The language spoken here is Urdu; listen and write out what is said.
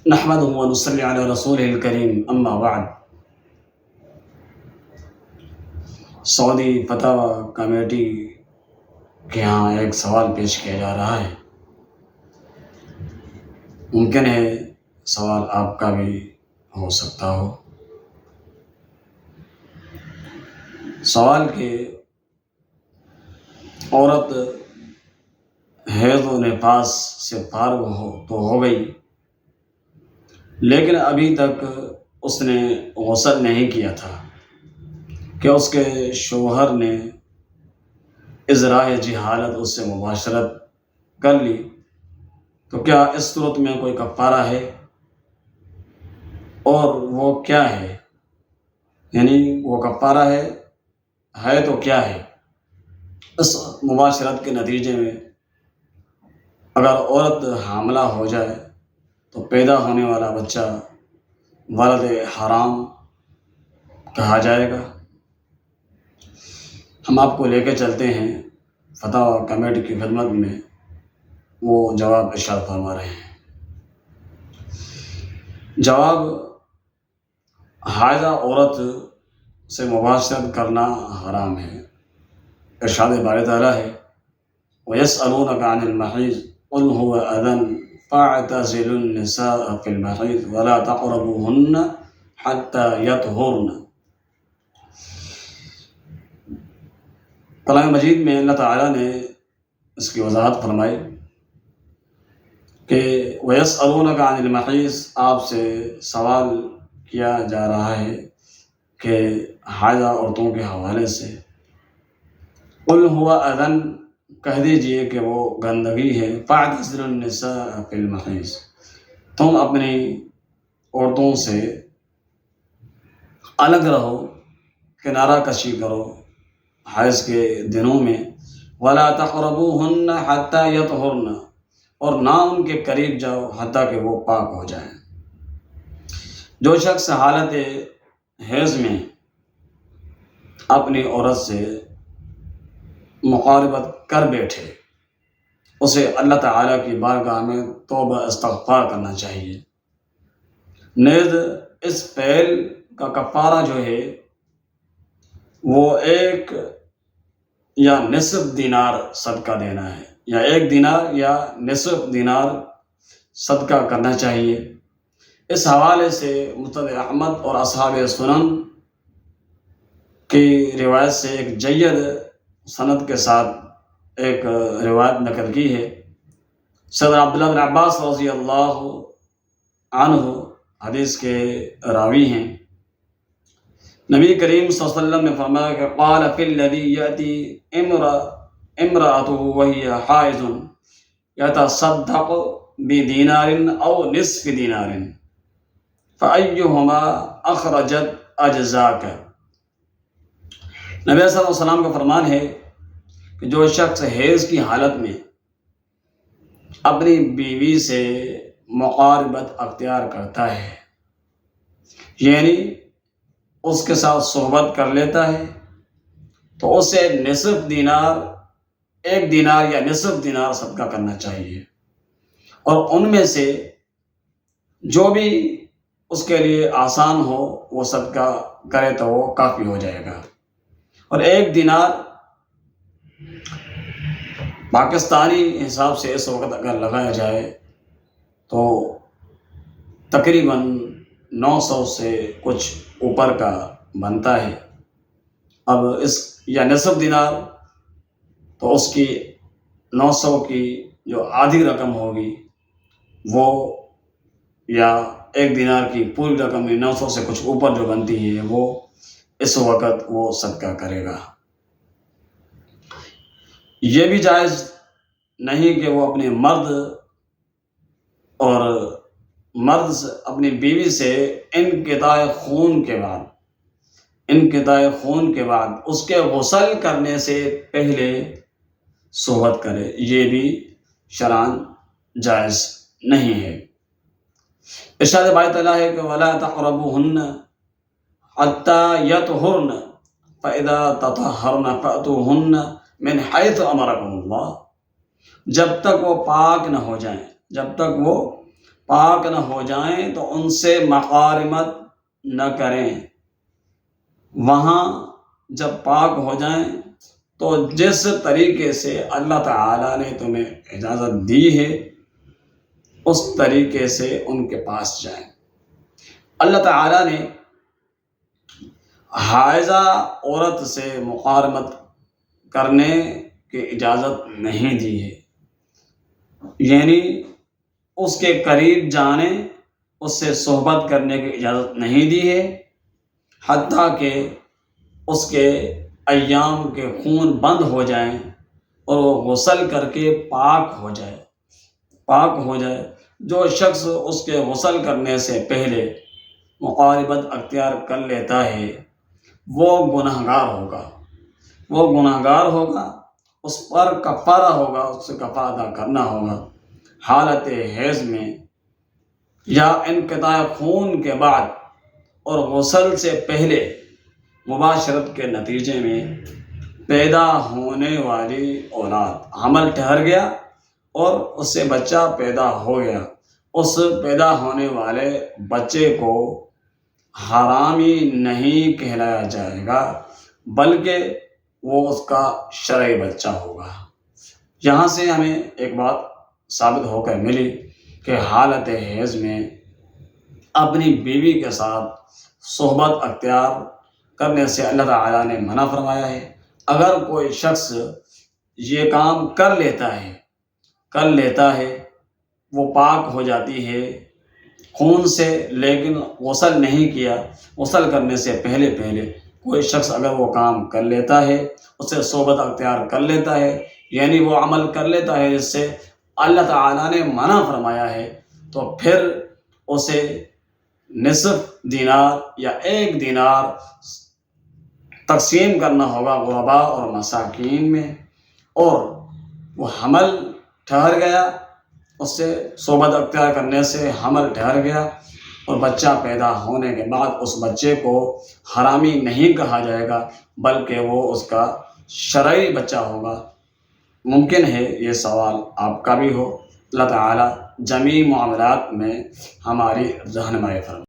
نحمده ونصلي علی رسول الکریم اما بعد۔ سعودی فتویٰ کمیٹی کے ہاں ایک سوال پیش کیا جا رہا ہے۔ ممکن ہے سوال آپ کا بھی ہو سکتا ہو۔ سوال کہ عورت حیض و نفاس سے فارغ ہو گئی، لیکن ابھی تک اس نے غسل نہیں کیا تھا کہ اس کے شوہر نے ازراء جہالت اس سے مباشرت کر لی، تو کیا اس صورت میں کوئی کفارہ ہے؟ اور وہ کیا ہے؟ یعنی وہ کفارہ ہے تو کیا ہے؟ اس مباشرت کے نتیجے میں اگر عورت حاملہ ہو جائے تو پیدا ہونے والا بچہ ولد حرام کہا جائے گا۔ ہم آپ کو لے کے چلتے ہیں فتویٰ کمیٹی کی خدمت میں، وہ جواب ارشاد فرما رہے ہیں۔ جواب: حائضہ عورت سے مباشرت کرنا حرام ہے۔ ارشاد باری تعالیٰ ہے: وَيَسْأَلُونَكَ عَنِ الْمَحِيضِ قُلْ هُوَ أَذًى فَاعْتَزِلُوا النِّسَاءَ فِي الْمَحِيضِ وَلَا تَقْرَبُوهُنَّ حَتَّى يَطْهُرْنَ۔ کلام مجید میں اللہ تعالیٰ نے اس کی وضاحت فرمائی کہ وَيَسْأَلُونَكَ عَنِ الْمَحِيضِ، آپ سے سوال کیا جا رہا ہے کہ حائضہ عورتوں کے حوالے سے۔ قُلْ هُوَ أَذًى، کہہ دیجئے کہ وہ گندگی ہے۔ فَاعْتَزِلُوا النِّسَاءَ فِي الْمَحِيضِ، تم اپنی عورتوں سے الگ رہو، کنارہ کشی کرو حیض کے دنوں میں۔ وَلَا تَقْرَبُوهُنَّ حَتَّى يَطْهُرْنَ، اور نہ ان کے قریب جاؤ حتیٰ کہ وہ پاک ہو جائیں۔ جو شخص حالت حیض میں اپنی عورت سے مقاربت کر بیٹھے، اسے اللہ تعالیٰ کی بارگاہ میں توبہ استغفار کرنا چاہیے۔ نیز اس فعل کا کفارہ جو ہے وہ 1 یا نصف دینار صدقہ دینا ہے، یا 1 دینار یا نصف دینار صدقہ کرنا چاہیے۔ اس حوالے سے مسند احمد اور اصحاب سنن کی روایت سے ایک جید سند کے ساتھ ایک روایت نقل کی ہے۔ صدر عبداللہ بن عباس رضی اللہ عنہ حدیث کے راوی ہیں۔ نبی کریم صلی اللہ علیہ وسلم نے فرمایا کہ قال فی الذی یأتی امرأته وہی حائض یتصدق بدینار او نصف دینار فأیہما اخرجت اجزاک۔ نبی صلی اللہ علیہ وسلم کا فرمان ہے کہ جو شخص حیض کی حالت میں اپنی بیوی سے مقاربت اختیار کرتا ہے، یعنی اس کے ساتھ صحبت کر لیتا ہے، تو اسے نصف دینار، 1 دینار یا نصف دینار صدقہ کرنا چاہیے، اور ان میں سے جو بھی اس کے لیے آسان ہو وہ صدقہ کرے تو وہ کافی ہو جائے گا۔ اور 1 دینار پاکستانی حساب سے اس وقت اگر لگایا جائے تو تقریباً 900 سے کچھ اوپر کا بنتا ہے۔ اب اس یا نصف دینار تو اس کی 900 کی جو آدھی رقم ہوگی وہ، یا 1 دینار کی پوری رقم 900 سے کچھ اوپر جو بنتی ہے وہ اس وقت وہ صدقہ کرے گا۔ یہ بھی جائز نہیں کہ وہ اپنے مرد سے اپنی بیوی سے انقطاع خون کے بعد اس کے غسل کرنے سے پہلے صحبت کرے، یہ بھی شرعاً جائز نہیں ہے۔ ارشاد باری تعالیٰ ہے کہ وَلَا تَقْرَبُوهُنَّ حَتَّى يَطْهُرْنَ فَإِذَا تَطَهَّرْنَ فَأْتُوهُنَّ مِنْ حَيْثُ أَمَرَكُمُ اللَّهُ، جب تک وہ پاک نہ ہو جائیں، جب تک وہ پاک نہ ہو جائیں تو ان سے مقارمت نہ کریں۔ وہاں جب پاک ہو جائیں تو جس طریقے سے اللہ تعالیٰ نے تمہیں اجازت دی ہے اس طریقے سے ان کے پاس جائیں۔ اللہ تعالیٰ نے حائضہ عورت سے مقارمت کرنے کی اجازت نہیں دی ہے، یعنی اس کے قریب جانے، اس سے صحبت کرنے کی اجازت نہیں دی ہے، حتیٰ کہ اس کے ایام کے خون بند ہو جائیں اور وہ غسل کر کے پاک ہو جائے۔ جو شخص اس کے غسل کرنے سے پہلے مقاربت اختیار کر لیتا ہے وہ گناہگار ہوگا، اس پر کفارہ ہوگا، اس سے کفارہ ادا کرنا ہوگا۔ حالت حیض میں یا انقطاع خون کے بعد اور غسل سے پہلے مباشرت کے نتیجے میں پیدا ہونے والی اولاد، حمل ٹھہر گیا اور اس سے بچہ پیدا ہو گیا، اس پیدا ہونے والے بچے کو حرامی نہیں کہلایا جائے گا، بلکہ وہ اس کا شرعی بچہ ہوگا۔ یہاں سے ہمیں ایک بات ثابت ہو کر ملی کہ حالت حیض میں اپنی بیوی کے ساتھ صحبت اختیار کرنے سے اللہ تعالیٰ نے منع فرمایا ہے۔ اگر کوئی شخص یہ کام کر لیتا ہے وہ پاک ہو جاتی ہے خون سے، لیکن غسل نہیں کیا، غسل کرنے سے پہلے کوئی شخص اگر وہ کام کر لیتا ہے، اس سے صحبت اختیار کر لیتا ہے، یعنی وہ عمل کر لیتا ہے جس سے اللہ تعالیٰ نے منع فرمایا ہے، تو پھر اسے نصف دینار یا 1 دینار تقسیم کرنا ہوگا غرباء اور مساکین میں۔ اور وہ حمل ٹھہر گیا، اس سے صحبت اختیار کرنے سے حمل ٹھہر گیا اور بچہ پیدا ہونے کے بعد اس بچے کو حرامی نہیں کہا جائے گا، بلکہ وہ اس کا شرعی بچہ ہوگا۔ ممکن ہے یہ سوال آپ کا بھی ہو۔ اللہ تعالیٰ جمیع معاملات میں ہماری رہنمائی فرمائے۔